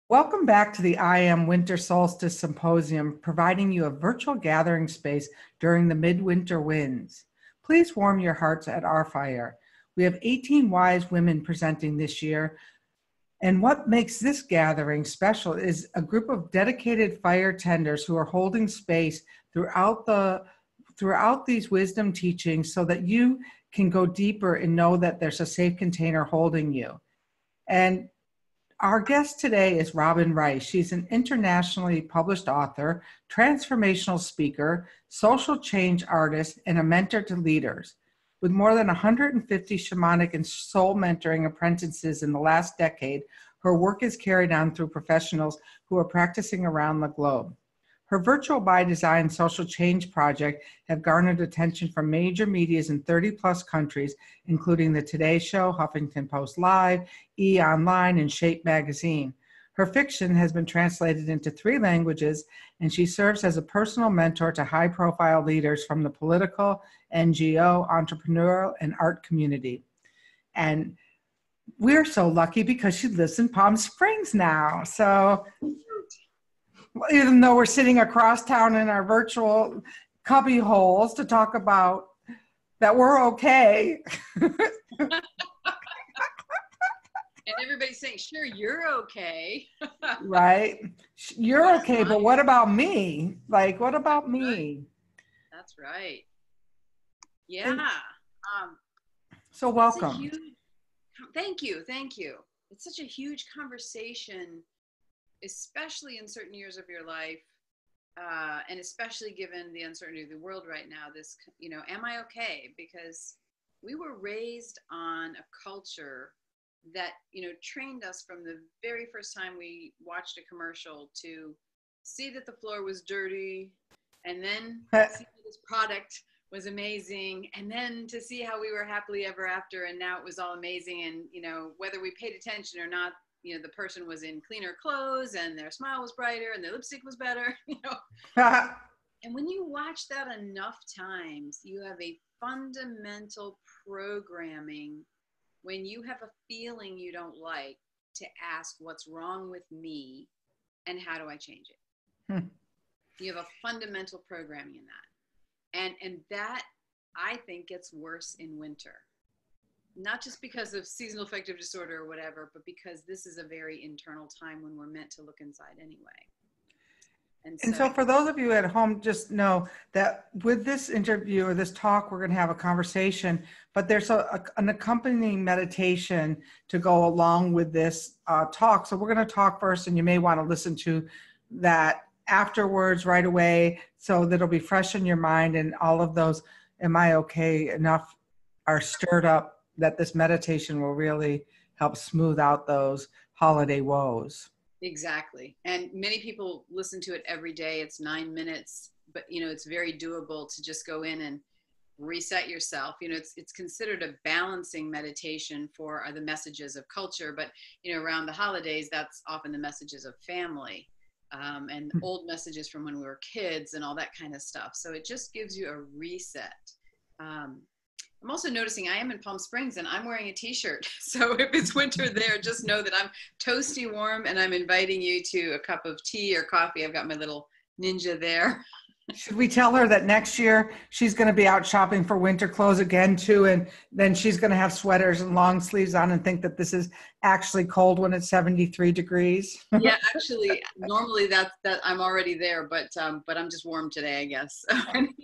Welcome back to the IAM Winter Solstice Symposium, providing you a virtual gathering space during the midwinter winds. Please warm your hearts at our fire. We have 18 wise women presenting this year, and what makes this gathering special is a group of dedicated fire tenders who are holding space throughout these wisdom teachings so that you can go deeper and know that there's a safe container holding you. And our guest today is Robin Rice. She's an internationally published author, transformational speaker, social change artist, and a mentor to leaders. With more than 150 shamanic and soul mentoring apprentices in the last decade, her work is carried on through professionals who are practicing around the globe. Her virtual by design social change project have garnered attention from major medias in 30 plus countries, including the Today Show, Huffington Post Live, E! Online, and Shape Magazine. Her fiction has been translated into 3 languages, and she serves as a personal mentor to high profile leaders from the political, NGO, entrepreneurial, and art community. And we're so lucky because she lives in Palm Springs now. So even though we're sitting across town in our virtual cubby holes to talk about that we're okay. And everybody's saying, sure, you're okay. Right. You're okay, but what about me? Like, what about me? That's right. Yeah. So welcome. Thank you. It's such a huge conversation, especially in certain years of your life, and especially given the uncertainty of the world right now, this, am I okay? Because we were raised on a culture that, trained us from the very first time we watched a commercial to see that the floor was dirty, and then see that this product was amazing, and then to see how we were happily ever after, and now it was all amazing, and, whether we paid attention or not, the person was in cleaner clothes and their smile was brighter and their lipstick was better, And when you watch that enough times, you have a fundamental programming when you have a feeling you don't like to ask what's wrong with me and how do I change it? You have a fundamental programming in that. And that, I think, gets worse in winter. Not just because of seasonal affective disorder or whatever, but because this is a very internal time when we're meant to look inside anyway. And so for those of you at home, just know that with this interview or this talk, we're going to have a conversation, but there's an accompanying meditation to go along with this talk. So we're going to talk first, and you may want to listen to that afterwards right away, so that it'll be fresh in your mind, and all of those "am I okay" enough are stirred up, that this meditation will really help smooth out those holiday woes. Exactly. And many people listen to it every day. It's 9 minutes, but it's very doable to just go in and reset yourself. It's considered a balancing meditation for the messages of culture, but around the holidays, that's often the messages of family, and old messages from when we were kids and all that kind of stuff. So it just gives you a reset. I'm also noticing I am in Palm Springs and I'm wearing a t-shirt. So if it's winter there, just know that I'm toasty warm, and I'm inviting you to a cup of tea or coffee. I've got my little ninja there. Should we tell her that next year she's going to be out shopping for winter clothes again too, and then she's going to have sweaters and long sleeves on and think that this is actually cold when it's 73 degrees? Yeah, actually, normally that I'm already there, but I'm just warm today, I guess.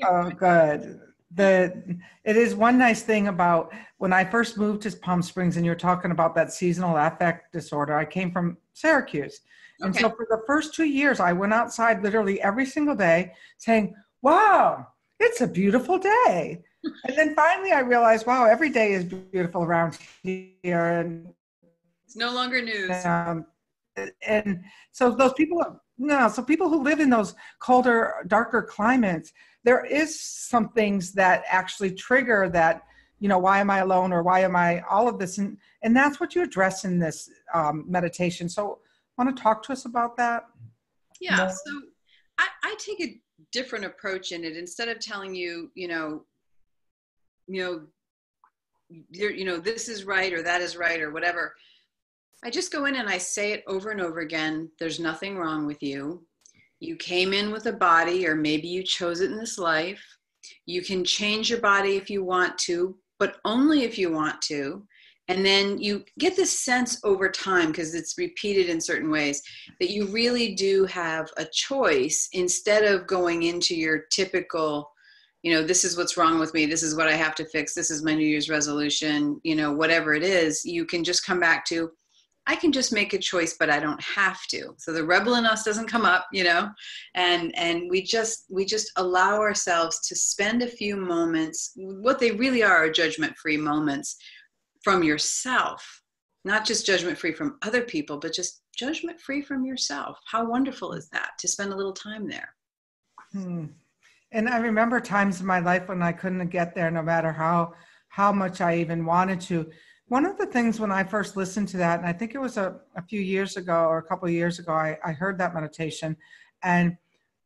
Oh, good. It is one nice thing about when I first moved to Palm Springs, and you're talking about that seasonal affect disorder. I came from Syracuse. And so for the first 2 years, I went outside literally every single day saying, wow, it's a beautiful day. And then finally I realized, wow, every day is beautiful around here. And it's no longer news. And so those people No, so people who live in those colder, darker climates, there is some things that actually trigger that, why am I alone, or why am I all of this? And that's what you address in this meditation. So want to talk to us about that Yeah. more? So I take a different approach in it. Instead of telling you, this is right or that is right or whatever, I just go in and I say it over and over again. There's nothing wrong with you. You came in with a body, or maybe you chose it in this life. You can change your body if you want to, but only if you want to. And then you get this sense over time, because it's repeated in certain ways, that you really do have a choice, instead of going into your typical, this is what's wrong with me. This is what I have to fix. This is my New Year's resolution, whatever it is. You can just come back to, I can just make a choice, but I don't have to. So the rebel in us doesn't come up, and we just allow ourselves to spend a few moments. What they really are judgment-free moments from yourself, not just judgment-free from other people, but just judgment-free from yourself. How wonderful is that, to spend a little time there? And I remember times in my life when I couldn't get there, no matter how much I even wanted to. One of the things when I first listened to that, and I think it was a few years ago or a couple of years ago, I heard that meditation, and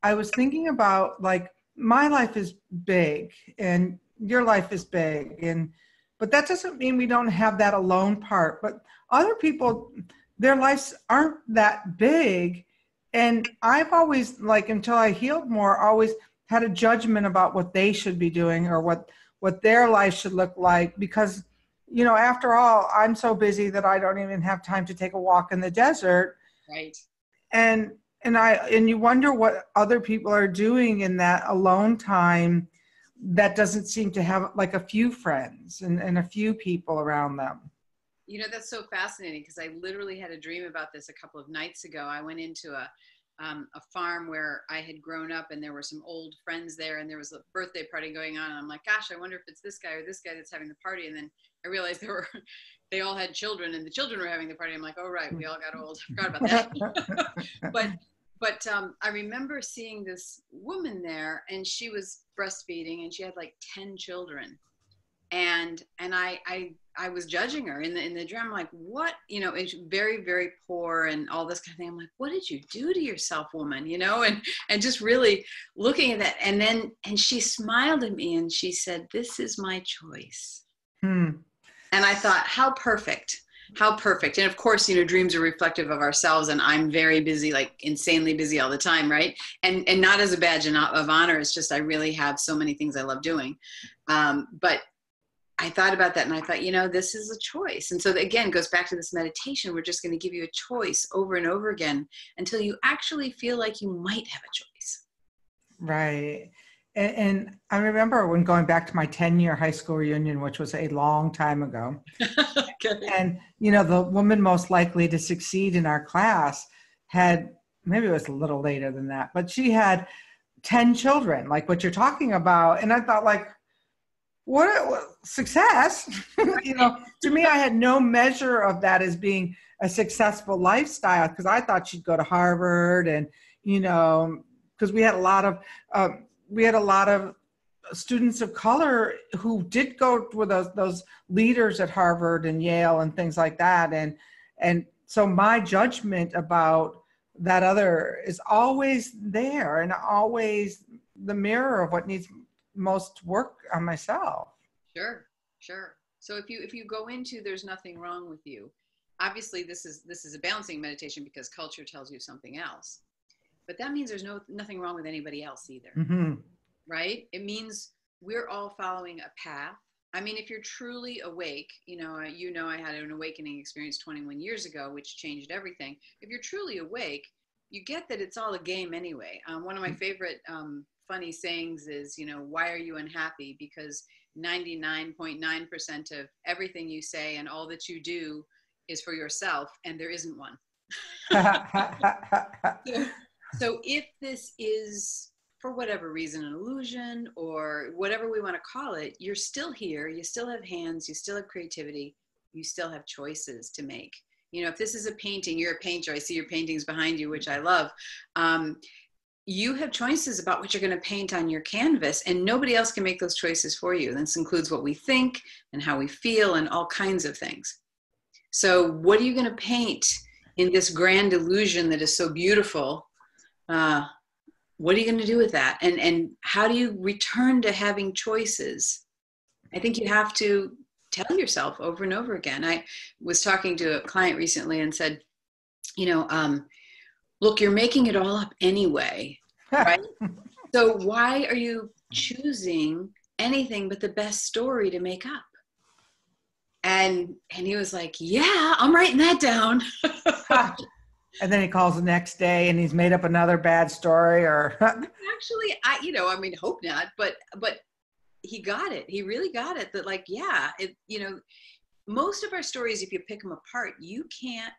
I was thinking about, like, my life is big and your life is big, but that doesn't mean we don't have that alone part. But other people, their lives aren't that big. And I've always, like, until I healed more, always had a judgment about what they should be doing, or what their life should look like, because after all, I'm so busy that I don't even have time to take a walk in the desert. Right. And you wonder what other people are doing in that alone time that doesn't seem to have, like, a few friends and a few people around them. That's so fascinating, because I literally had a dream about this a couple of nights ago. I went into a farm where I had grown up, and there were some old friends there, and there was a birthday party going on. And I'm like, gosh, I wonder if it's this guy or this guy that's having the party. And then I realized they all had children, and the children were having the party. I'm like, oh, right, we all got old. I forgot about that. But I remember seeing this woman there, and she was breastfeeding, and she had like 10 children. And I was judging her in the dream. I'm like, what, it's very, very poor and all this kind of thing. I'm like, what did you do to yourself, woman? And just really looking at that. And she smiled at me and she said, this is my choice. And I thought, how perfect. And of course, dreams are reflective of ourselves, and I'm very busy, like insanely busy all the time. Right. And not as a badge of honor. It's just, I really have so many things I love doing. But I thought about that, and I thought, this is a choice. And so again, it goes back to this meditation. We're just going to give you a choice over and over again until you actually feel like you might have a choice. Right. And I remember when going back to my 10-year high school reunion, which was a long time ago. Okay. And, the woman most likely to succeed in our class had, maybe it was a little later than that, but she had 10 children, like what you're talking about. And I thought, like, what success? To me, I had no measure of that as being a successful lifestyle, because I thought she'd go to Harvard, and, because we had a lot of students of color who did go with those leaders at Harvard and Yale and things like that. And so my judgment about that other is always there, and always the mirror of what needs most work on myself. Sure. So if you go into, there's nothing wrong with you. Obviously, this is a balancing meditation, because culture tells you something else. But that means there's nothing wrong with anybody else either. Mm-hmm. Right? It means we're all following a path. I mean, if you're truly awake, I had an awakening experience 21 years ago, which changed everything. If you're truly awake, you get that it's all a game anyway. One of my favorite funny sayings is, why are you unhappy? Because 99.9% of everything you say and all that you do is for yourself, and there isn't one. So if this is, for whatever reason, an illusion or whatever we want to call it, you're still here. You still have hands. You still have creativity. You still have choices to make. You know, if this is a painting, you're a painter, I see your paintings behind you, which I love. You have choices about what you're going to paint on your canvas, and nobody else can make those choices for you. This includes what we think and how we feel and all kinds of things. So what are you going to paint in this grand illusion that is so beautiful? What are you going to do with that? And how do you return to having choices? I think you have to tell yourself over and over again. I was talking to a client recently and said, you know, look, you're making it all up anyway, right? So why are you choosing anything but the best story to make up? And he was like, yeah, I'm writing that down. And then he calls the next day and he's made up another bad story or actually, I mean, hope not, but he got it. He really got it that like, yeah, most of our stories, if you pick them apart, you can't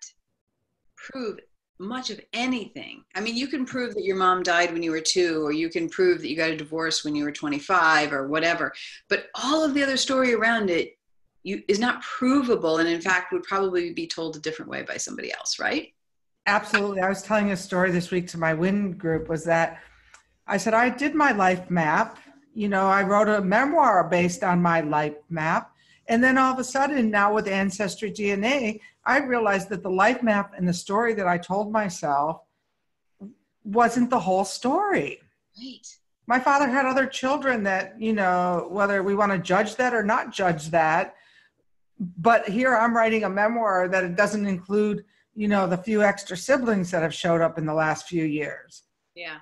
prove much of anything. I mean, you can prove that your mom died when you were 2, or you can prove that you got a divorce when you were 25 or whatever, but all of the other story around it is not provable, and in fact would probably be told a different way by somebody else, right? Absolutely. I was telling a story this week to my WIN group, was that I said, I did my life map. I wrote a memoir based on my life map. And then all of a sudden now with Ancestry DNA, I realized that the life map and the story that I told myself wasn't the whole story. Right. My father had other children that, whether we want to judge that or not judge that. But here I'm writing a memoir that it doesn't include, the few extra siblings that have showed up in the last few years. Yeah.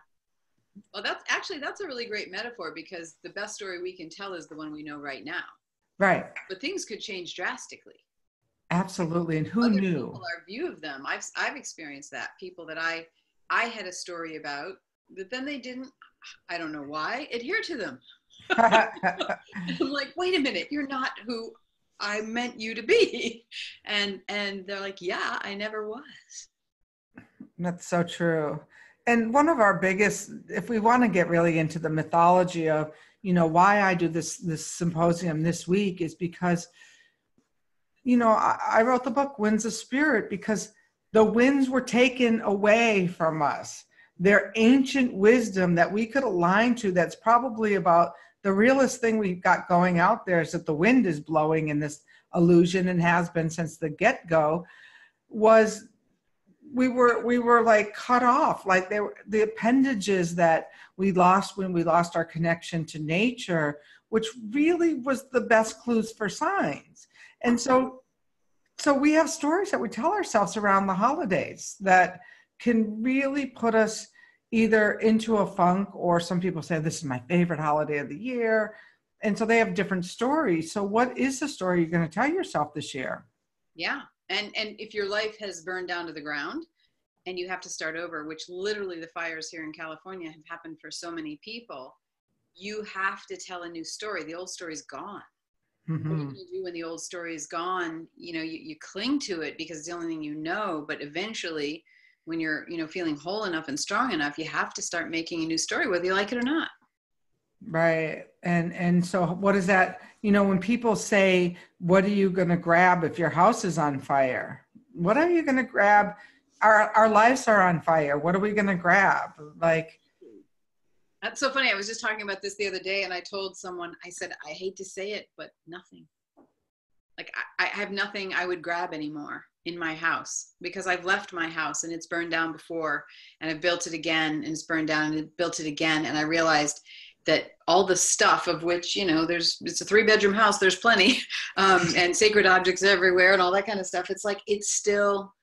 Well, that's a really great metaphor, because the best story we can tell is the one we know right now. Right. But things could change drastically. Absolutely. And who knew? People, our view of them. I've experienced that. People that I had a story about, but then they didn't, I don't know why, adhere to them. I'm like, wait a minute, you're not who I meant you to be. And they're like, yeah, I never was. That's so true. And one of our biggest, if we want to get really into the mythology of, why I do this symposium this week, is because, I wrote the book Winds of Spirit because the winds were taken away from us. Their ancient wisdom that we could align to, that's probably about the realest thing we've got going out there, is that the wind is blowing in this illusion and has been since the get-go, was we were like cut off, like they were the appendages that we lost when we lost our connection to nature, which really was the best clues for signs. And so we have stories that we tell ourselves around the holidays that can really put us either into a funk, or some people say this is my favorite holiday of the year. And so they have different stories. So what is the story you're going to tell yourself this year? Yeah. And if your life has burned down to the ground and you have to start over, which literally the fires here in California have happened for so many people, you have to tell a new story. The old story is gone. Mm-hmm. What are you going to do when the old story is gone? You cling to it because it's the only thing you know, but eventually when you're, feeling whole enough and strong enough, you have to start making a new story, whether you like it or not. Right. And so what is that, when people say, what are you going to grab if your house is on fire? What are you going to grab? Our lives are on fire. What are we going to grab? Like, that's so funny. I was just talking about this the other day, and I told someone, I said, I hate to say it, but nothing. Like I have nothing I would grab anymore in my house, because I've left my house and it's burned down before, and I've built it again and it's burned down and built it again. And I realized that all the stuff of which, it's a 3-bedroom house, there's plenty, and sacred objects everywhere and all that kind of stuff. It's like, it's still,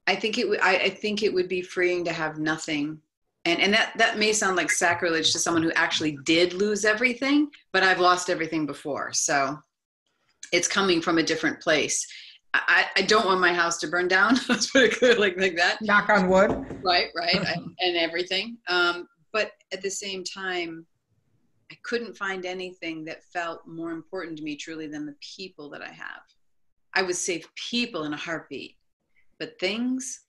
I think it would be freeing to have nothing. And that may sound like sacrilege to someone who actually did lose everything, but I've lost everything before. So it's coming from a different place. I don't want my house to burn down. Let's put it clear like that. Knock on wood. Right. And everything. But at the same time, I couldn't find anything that felt more important to me truly than the people that I have. I would save people in a heartbeat, but things,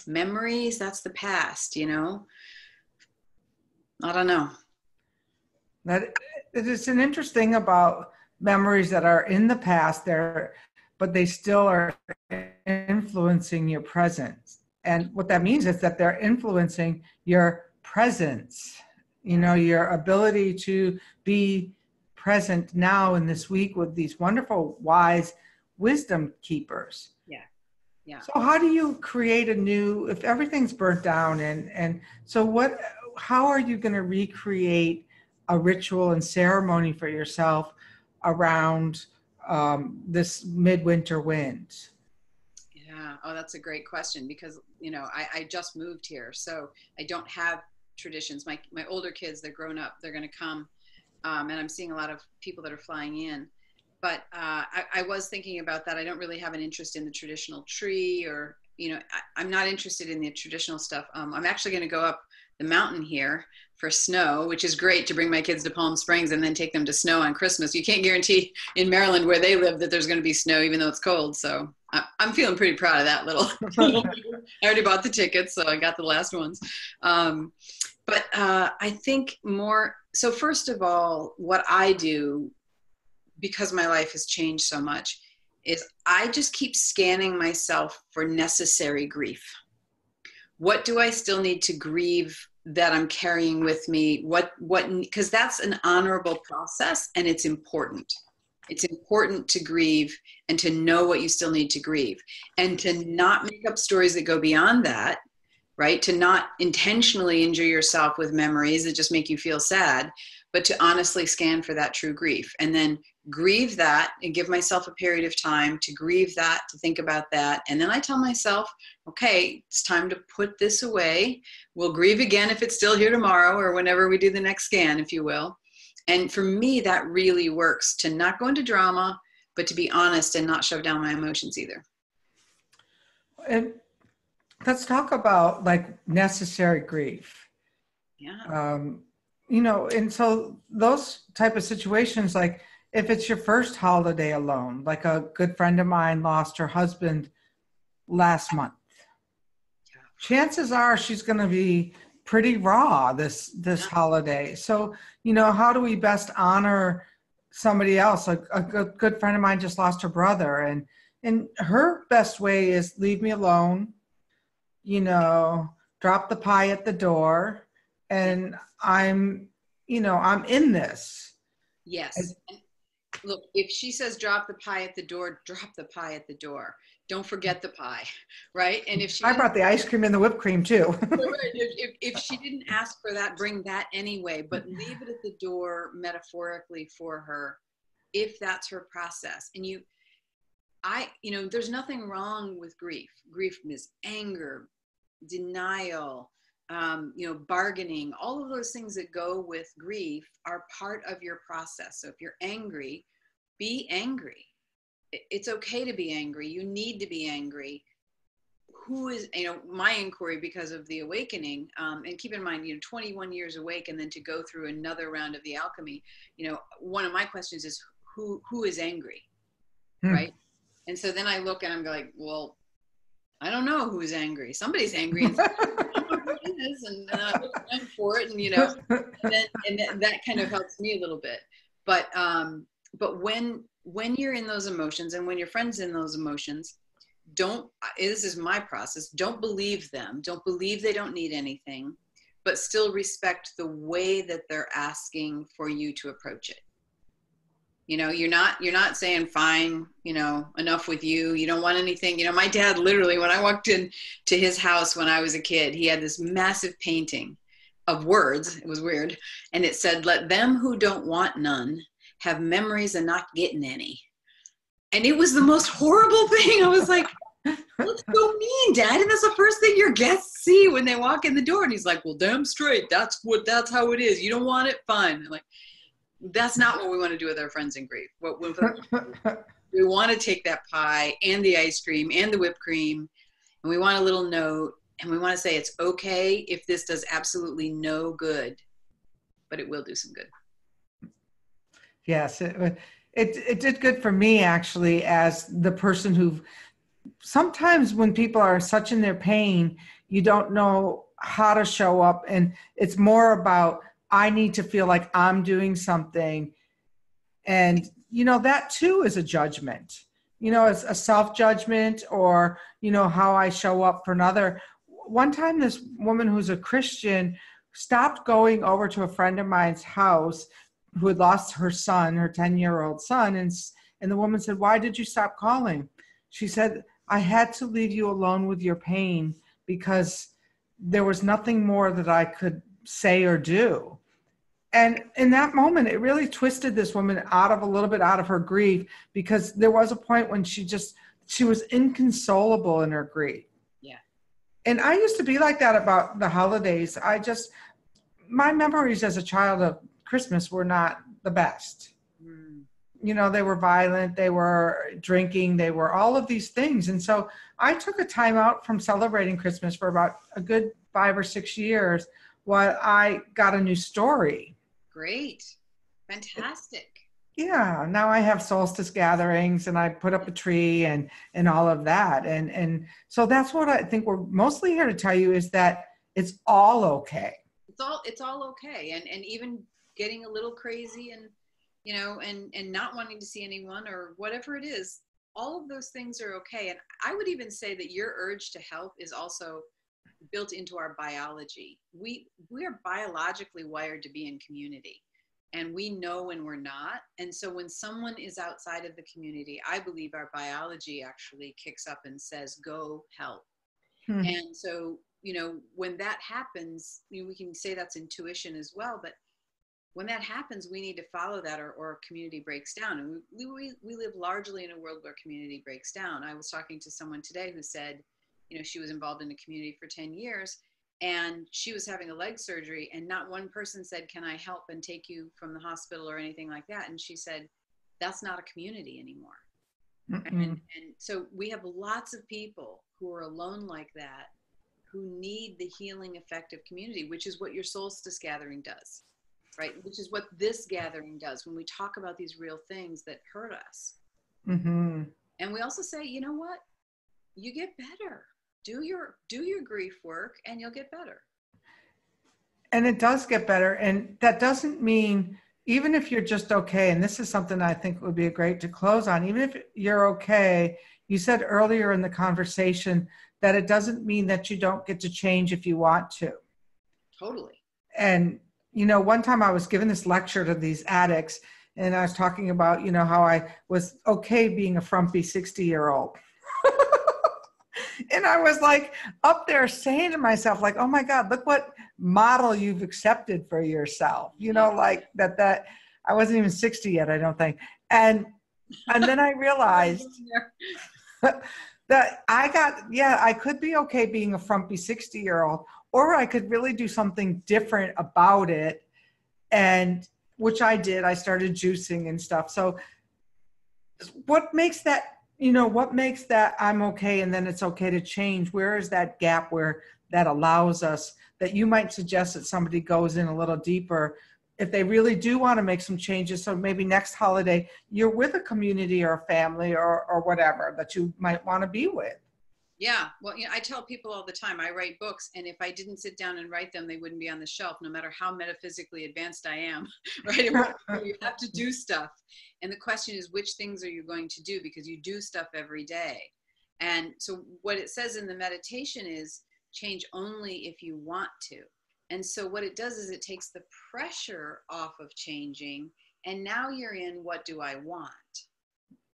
memories, that's the past, I don't know. That it's an interesting about memories that are in the past there, but they still are influencing your presence. And what that means is that they're influencing your presence, your ability to be present now in this week with these wonderful, wise wisdom keepers. Yeah. Yeah. So how do you create if everything's burnt down and so how are you going to recreate a ritual and ceremony for yourself around this midwinter wind? Yeah. Oh, that's a great question because, I just moved here, so I don't have traditions. My older kids, they're grown up, they're going to come. And I'm seeing a lot of people that are flying in. But I was thinking about that. I don't really have an interest in the traditional tree or, I'm not interested in the traditional stuff. I'm actually going to go up the mountain here for snow, which is great to bring my kids to Palm Springs and then take them to snow on Christmas. You can't guarantee in Maryland where they live that there's going to be snow, even though it's cold. So I'm feeling pretty proud of that little. I already bought the tickets, so I got the last ones. But I think more, so first of all, what I do, because my life has changed so much, is I just keep scanning myself for necessary grief. What do I still need to grieve that I'm carrying with me? Because that's an honorable process and it's important. It's important to grieve and to know what you still need to grieve and to not make up stories that go beyond that, right? To not intentionally injure yourself with memories that just make you feel sad, but to honestly scan for that true grief and then grieve that and give myself a period of time to grieve that, to think about that. And then I tell myself, okay, it's time to put this away. We'll grieve again if it's still here tomorrow or whenever we do the next scan, if you will. And for me, that really works to not go into drama, but to be honest and not shove down my emotions either. And let's talk about necessary grief. Yeah. And so those type of situations, like if it's your first holiday alone, like a good friend of mine lost her husband last month. Yeah. Chances are she's going to be pretty raw this holiday. So, how do we best honor somebody else? A good friend of mine just lost her brother, and her best way is leave me alone, drop the pie at the door, and I'm in this. Yes. Look, if she says drop the pie at the door, drop the pie at the door. Don't forget the pie, right? And if I brought the ice cream and the whipped cream too. if she didn't ask for that, bring that anyway, but leave it at the door metaphorically for her, if that's her process. And there's nothing wrong with grief. Grief is anger, denial, bargaining, all of those things that go with grief are part of your process. So if you're angry, be angry. It's okay to be angry. You need to be angry. Who is, my inquiry because of the awakening, and keep in mind, 21 years awake and then to go through another round of the alchemy, one of my questions is who is angry, right? And so then I look and I'm like, well, I don't know who's angry. Somebody's angry. And and I look around for it, and that kind of helps me a little bit. But when you're in those emotions and when your friend's in those emotions, this is my process, don't believe them. Don't believe they don't need anything, but still respect the way that they're asking for you to approach it. You're not saying fine, enough with you. You don't want anything. My dad literally, when I walked in to his house when I was a kid, he had this massive painting of words. It was weird. And it said, let them who don't want none have memories of not getting any. And it was the most horrible thing. I was like, that's so mean, Dad. And that's the first thing your guests see when they walk in the door. And he's like, well, damn straight. That's how it is. You don't want it? Fine. I'm like, that's not what we want to do with our friends in grief. We want to take that pie and the ice cream and the whipped cream, and we want a little note, and we want to say it's okay if this does absolutely no good, but it will do some good. Yes, it did good for me, actually, as the person who sometimes when people are such in their pain, you don't know how to show up, and it's more about I need to feel like I'm doing something. And, that too is a judgment. as a self-judgment or, how I show up for another. One time, this woman who's a Christian stopped going over to a friend of mine's house who had lost her son, her 10-year-old son. And the woman said, "Why did you stop calling?" She said, "I had to leave you alone with your pain because there was nothing more that I could say or do." And in that moment, it really twisted this woman a little bit out of her grief, because there was a point when she was inconsolable in her grief. Yeah. And I used to be like that about the holidays. My memories as a child of Christmas were not the best. Mm. They were violent, they were drinking, they were all of these things. And so I took a time out from celebrating Christmas for about a good 5 or 6 years while I got a new story. Great. Fantastic. Yeah. Now I have solstice gatherings and I put up a tree and all of that. And so that's what I think we're mostly here to tell you, is that it's all okay. It's all okay. And even getting a little crazy and, and not wanting to see anyone or whatever it is, all of those things are okay. And I would even say that your urge to help is also built into our biology. We are biologically wired to be in community, and we know when we're not. And so when someone is outside of the community, I believe our biology actually kicks up and says, go help. And so, when that happens, we can say that's intuition as well, but when that happens, we need to follow that, or community breaks down. And we live largely in a world where community breaks down. I was talking to someone today who said, she was involved in a community for 10 years and she was having a leg surgery, and not one person said, "Can I help and take you from the hospital?" or anything like that. And she said, that's not a community anymore. And so we have lots of people who are alone like that, who need the healing effect of community, which is what your solstice gathering does, right? Which is what this gathering does when we talk about these real things that hurt us. And we also say, you know what? You get better. Do your grief work and you'll get better. And it does get better. And that doesn't mean, even if you're just okay, and this is something I think would be great to close on, even if you're okay, you said earlier in the conversation that it doesn't mean that you don't get to change if you want to. Totally. And, one time I was giving this lecture to these addicts, and I was talking about, how I was okay being a frumpy 60-year-old. And I was like up there saying to myself, like, oh my God, look what model you've accepted for yourself. Like that I wasn't even 60 yet, I don't think. And then I realized that I could be okay being a frumpy 60-year-old, or I could really do something different about it. And which I did. I started juicing and stuff. So what makes that I'm okay and then it's okay to change? Where is that gap where that allows us, that you might suggest that somebody goes in a little deeper if they really do want to make some changes? So maybe next holiday you're with a community or a family or whatever that you might want to be with. Yeah. Well, I tell people all the time, I write books, and if I didn't sit down and write them, they wouldn't be on the shelf, no matter how metaphysically advanced I am, right? You have to do stuff. And the question is, which things are you going to do? Because you do stuff every day. And so what it says in the meditation is change only if you want to. And so what it does is it takes the pressure off of changing. And now you're in, what do I want?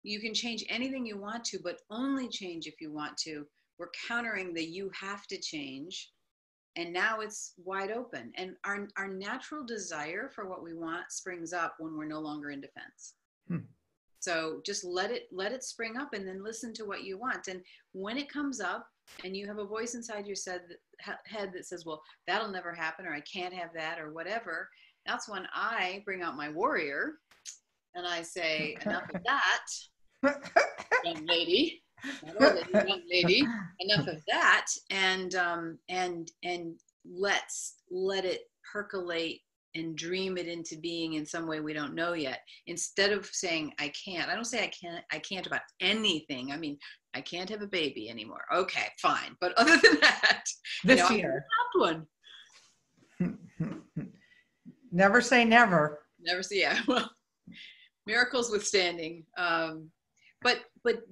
You can change anything you want to, but only change if you want to. We're countering the you have to change. And now it's wide open. And our natural desire for what we want springs up when we're no longer in defense. So just let it spring up, and then listen to what you want. And when it comes up and you have a voice inside your head that says, well, that'll never happen, or I can't have that, or whatever, that's when I bring out my warrior and I say, enough of that, young lady. Young lady, enough of that, and let's let it percolate and dream it into being in some way we don't know yet. Instead of saying I can't, I don't say I can't about anything. I mean, I can't have a baby anymore. Okay, fine, but other than that, this year, I have one. Never say never. Never say, yeah. Well, miracles withstanding. But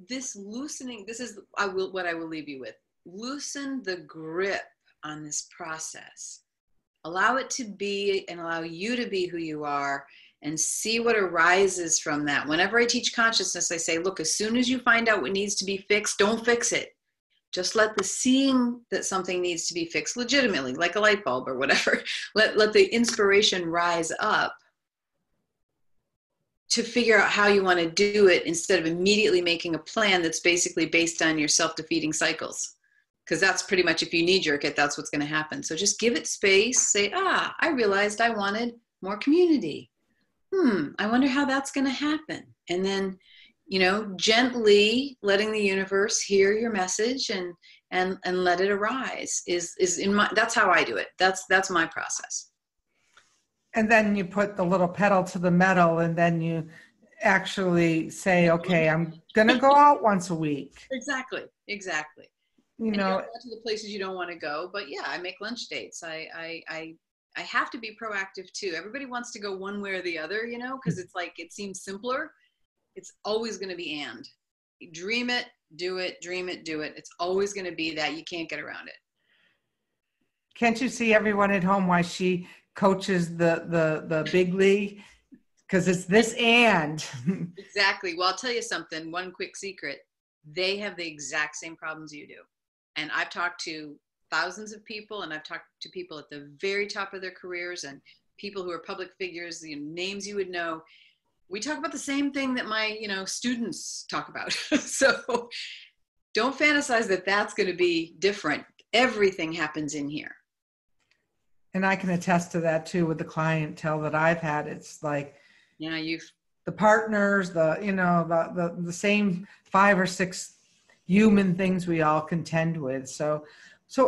this loosening, this is what I will leave you with. Loosen the grip on this process. Allow it to be, and allow you to be who you are, and see what arises from that. Whenever I teach consciousness, I say, look, as soon as you find out what needs to be fixed, don't fix it. Just let the seeing that something needs to be fixed legitimately, like a light bulb or whatever, let the inspiration rise up to figure out how you want to do it, instead of immediately making a plan that's basically based on your self-defeating cycles. Because that's pretty much, if you knee-jerk it, that's what's going to happen. So just give it space. Say, I realized I wanted more community. I wonder how that's going to happen. And then, gently letting the universe hear your message and let it arise is that's how I do it. That's my process. And then you put the little pedal to the metal, and then you actually say, okay, I'm going to go out once a week. Exactly. You and know, you don't go to the places you don't want to go, but yeah, I make lunch dates. I have to be proactive too. Everybody wants to go one way or the other, because it's like, it seems simpler. It's always going to be and. Dream it, do it, dream it, do it. It's always going to be that. You can't get around it. Can't you see everyone at home why she coaches the big league? Because it's this and. Exactly. Well, I'll tell you something, one quick secret. They have the exact same problems you do. And I've talked to thousands of people, and I've talked to people at the very top of their careers, and people who are public figures, names you would know. We talk about the same thing that my, students talk about. So don't fantasize that that's going to be different. Everything happens in here. And I can attest to that too with the clientele that I've had. It's like, the partners, the same 5 or 6 human things we all contend with. So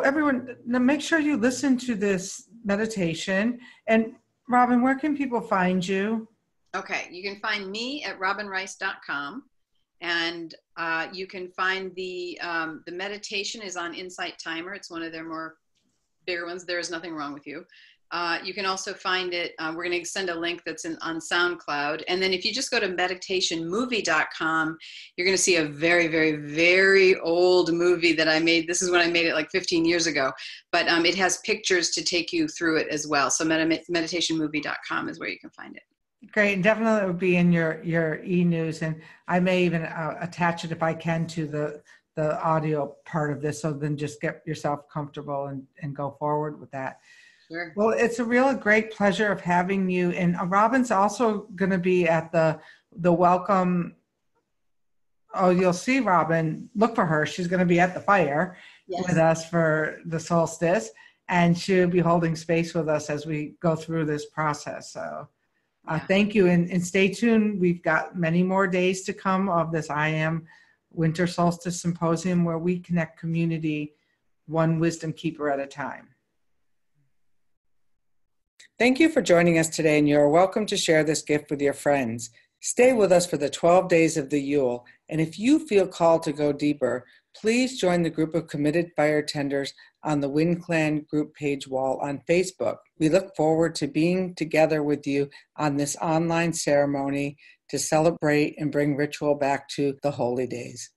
everyone, now make sure you listen to this meditation. And Robin, where can people find you? Okay, you can find me at robinrice.com, and you can find the meditation is on Insight Timer. It's one of their more bigger ones. There is nothing wrong with you. You can also find it. We're going to send a link that's on SoundCloud. And then if you just go to meditationmovie.com, you're going to see a very, very, very old movie that I made. This is when I made it like 15 years ago. But it has pictures to take you through it as well. So meditationmovie.com is where you can find it. Great. And definitely it would be in your e-news. And I may even attach it if I can to the audio part of this. So then just get yourself comfortable and go forward with that. Sure. Well, it's a real great pleasure of having you. And Robin's also going to be at the welcome. Oh, you'll see Robin. Look for her. She's going to be at the fire with us for the solstice. And she'll be holding space with us as we go through this process. So thank you. And stay tuned. We've got many more days to come of this IAM Winter Solstice Symposium, where we connect community one wisdom keeper at a time. Thank you for joining us today, and you're welcome to share this gift with your friends. Stay with us for the 12 days of the Yule, and if you feel called to go deeper, please join the group of committed fire tenders on the Wind Clan group page wall on Facebook. We look forward to being together with you on this online ceremony to celebrate and bring ritual back to the holy days.